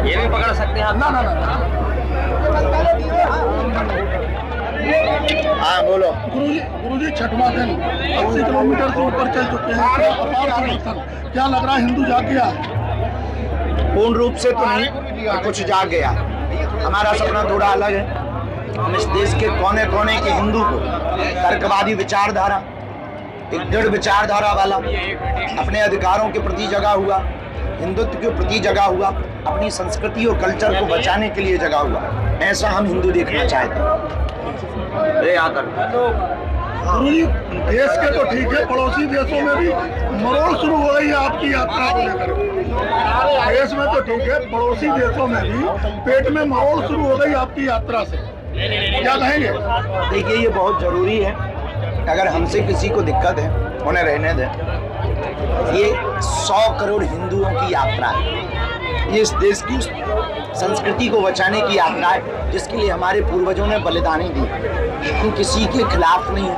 ये भी पकड़ सकते हैं आप? ना ना ना। हाँ बोलो। गुरुजी छठवां दिन 80 किलोमीटर से ऊपर चल चुके हैं, अपार समर्थन, क्या लग रहा है हिंदू जाग गया? पूर्ण रूप से तो नहीं, पर कुछ जाग गया। हमारा सपना थोड़ा अलग है। हम इस देश के कोने कोने के हिंदू को तर्कवादी विचारधारा, एक दृढ़ विचारधारा वाला, अपने अधिकारों के प्रति जगा हुआ, हिंदुत्व के प्रति जगा हुआ, अपनी संस्कृति और कल्चर को बचाने के लिए जगा हुआ, ऐसा हम हिंदू देखना चाहते हैं। गुरुजी देश के तो ठीक है, पड़ोसी देशों में भी मरोड़ शुरू हो गई है आपकी यात्रा को लेकर। देश में तो ठीक है, पड़ोसी देशों में भी पेट में मरोड़ शुरू हो गई आपकी यात्रा से, क्या कहेंगे? देखिए, ये बहुत जरूरी है। अगर हमसे किसी को दिक्कत है, उन्हें रहने दें। ये 100 करोड़ हिंदुओं की यात्रा है। ये इस देश की संस्कृति को बचाने की यात्रा है, जिसके लिए हमारे पूर्वजों ने बलिदानी दी। हम किसी के खिलाफ नहीं,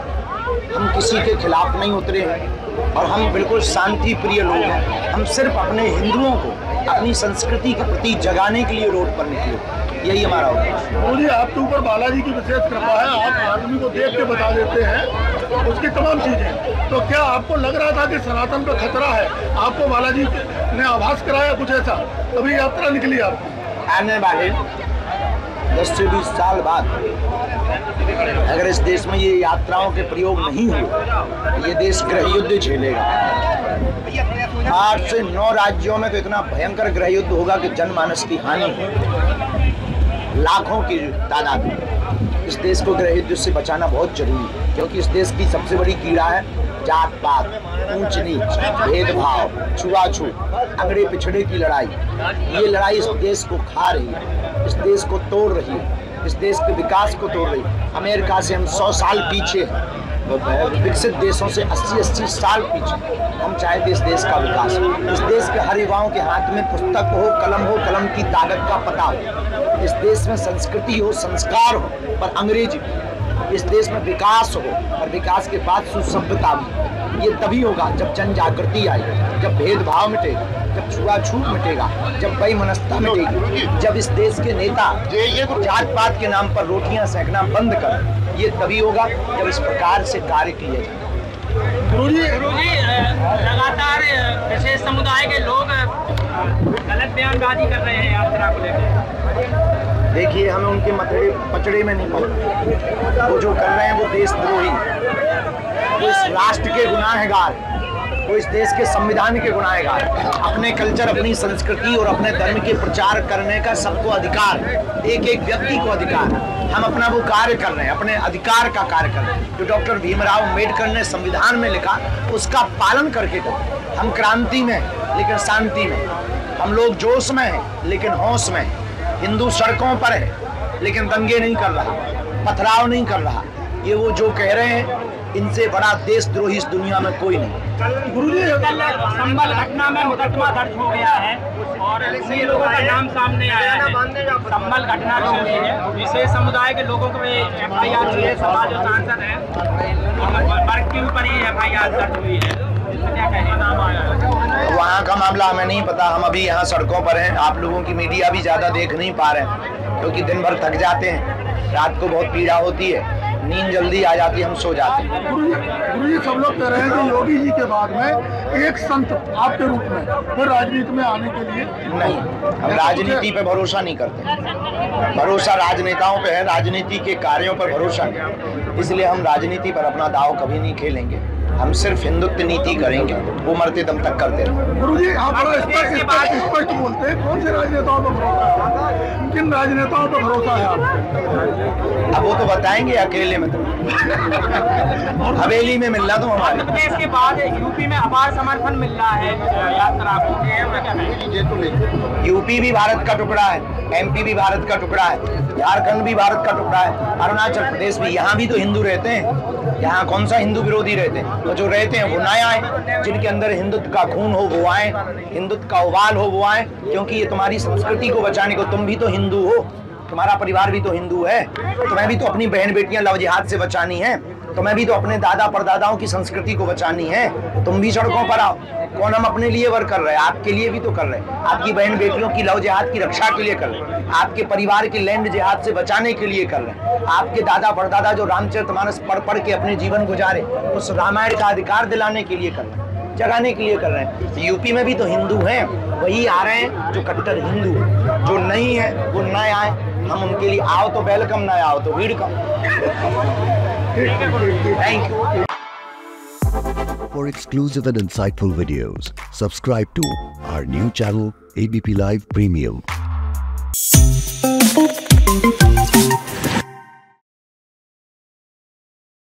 हम किसी के खिलाफ नहीं उतरे हैं और हम बिल्कुल शांति प्रिय लोग हैं। हम सिर्फ अपने हिंदुओं को अपनी संस्कृति के प्रति जगाने के लिए रोड पर निकले, यही हमारा उद्देश्य। गुरुजी आपके ऊपर बालाजी की विशेष कृपा है, आप आदमी को देख के बता देते हैं उसकी तमाम चीजें। तो क्या आपको लग रहा था कि सनातन का खतरा है? आपको बालाजी ने आभास कराया कुछ ऐसा, तभी यात्रा निकली आपकी? आने वाले 10 से 20 साल बाद अगर इस देश में ये यात्राओं के प्रयोग नहीं हुए, ये देश गृह युद्ध झेलेगा। 8 से 9 राज्यों में तो इतना भयंकर गृह युद्ध होगा कि जनमानस की हानि होगी, लाखों की तादाद में। इस देश को गृह युद्ध से बचाना बहुत जरूरी है, क्योंकि इस देश की सबसे बड़ी कीड़ा है जात पात, ऊंच नीच, भेदभाव, छुआछूत, अगड़े पिछड़े की लड़ाई। ये लड़ाई इस देश को खा रही है, इस देश को तोड़ रही है, इस देश के विकास को तोड़ रही है। अमेरिका से हम 100 साल पीछे हैं, विकसित देशों से 80-80 साल पीछे। हम चाहते इस देश का विकास हो, इस देश के हर युवाओं के हाथ में पुस्तक हो, कलम की ताकत का पता हो, इस देश में संस्कृति हो, संस्कार हो, पर अंग्रेजी, इस देश में विकास हो और विकास के बाद सुसभ्यता भी। ये तभी होगा जब जन जागृति आएगी, जब भेदभाव मिटेगा, जब छुआछूत मिटेगा, जब बेमनस्ता मिटेगी, जब इस देश के नेता जात पात के नाम पर रोटियां सेकना बंद कर। ये तभी होगा जब इस प्रकार से कार्य किए जाए। गुरुजी लगातार विशेष समुदाय के लोग गलत बयानबाजी कर रहे हैं यात्रा को लेकर। देखिए, हमें उनके पचड़े में नहीं पड़ना। वो जो कर रहे हैं वो देशद्रोही, वो इस राष्ट्र के गुनाहगार, वो इस देश के संविधान के गुनाहगार। अपने कल्चर, अपनी संस्कृति और अपने धर्म के प्रचार करने का सबको अधिकार, एक एक व्यक्ति को अधिकार। हम अपना वो कार्य कर रहे हैं, अपने अधिकार का कार्य कर रहे हैं। जो डॉक्टर भीमराव अम्बेडकर ने संविधान में लिखा, उसका पालन करके करें। हम क्रांति में लेकिन शांति में, हम लोग जोश में हैं लेकिन होश में हैं। हिंदू सड़कों पर है लेकिन दंगे नहीं कर रहा, पथराव नहीं कर रहा। ये वो जो कह रहे हैं, इनसे बड़ा देशद्रोही इस दुनिया में कोई नहीं। गुरुजी संभल घटना में मुकदमा दर्ज हो गया है और कई लोगों का नाम सामने आया है। संभल घटना जो हुई है, विशेष समुदाय के लोगों को FIR हुई है, समाज और सांसद है, वर्ग के ऊपर ही FIR दर्ज हुई है। क्या कहने नाम आया है? वहाँ का मामला हमें नहीं पता। हम अभी यहाँ सड़कों पर हैं। आप लोगों की मीडिया भी ज़्यादा देख नहीं पा रहे हैं, क्योंकि दिन भर थक जाते हैं, रात को बहुत पीड़ा होती है, नींद जल्दी आ जाती है, हम सो जाते हैं। गुरुजी सब लोग कह रहे हैं कि योगी जी के बाद में एक संत आपके रूप में फिर राजनीति में आने के लिए। नहीं, हम राजनीति पे भरोसा नहीं करते। भरोसा राजनेताओं पे है, राजनीति के कार्यों पर भरोसा नहीं। इसलिए हम राजनीति पर अपना दाव कभी नहीं खेलेंगे। हम सिर्फ हिंदुत्व नीति करेंगे, वो मरते दम तक करते रहेंगे। गुरुजी आप बड़ा स्पष्ट बोलते हैं, कौन से राजनेताओं पर भरोसा है? किन राजनेताओं पर भरोसा है आपको? अब वो तो बताएंगे अकेले में, तो हवेली में मिलना तो हमारे। प्रदेश के बाद यूपी में अपार समर्थन मिल रहा है यात्रा को। यूपी भी भारत का टुकड़ा है, MP भी भारत का टुकड़ा है, झारखंड भी भारत का टुकड़ा है, अरुणाचल प्रदेश भी। यहाँ भी तो हिंदू रहते हैं, यहाँ कौन सा हिंदू विरोधी रहते हैं? तो जो रहते हैं वो नए आए, जिनके अंदर हिंदुत्व का खून हो वो आए, हिंदुत्व का उबाल हो वो आए, क्योंकि ये तुम्हारी संस्कृति को बचाने को। तुम भी तो हिंदू हो, तुम्हारा परिवार भी तो हिंदू है, तुम्हें भी तो अपनी बहन बेटियां लव जिहाद से बचानी है। तुम्हें भी तो अपने दादा परदादाओं की संस्कृति को बचानी है। तुम भी सड़कों पर आओ। कौन हम अपने लिए वर्क कर रहे हैं? आपके लिए भी तो कर रहे हैं। आपकी बहन बेटियों की लव जिहाद की रक्षा के लिए कर रहे हैं। आपके परिवार के लैंड जिहाद से बचाने के लिए कर रहे हैं। आपके दादा परदादा जो रामचरितमानस पढ़ के अपने जीवन गुजारे, उस रामायण का अधिकार दिलाने के लिए कर रहे हैं, जगाने के लिए कर रहे हैं। यूपी में भी तो हिंदू हैं, वही आ रहे हैं जो कट्टर हिंदू हैं। जो नहीं है वो न आए, हम उनके लिए आओ तो वेलकम, ना आओ तो welcome. Thank you. For exclusive and insightful videos, subscribe to our new channel ABP Live Premium.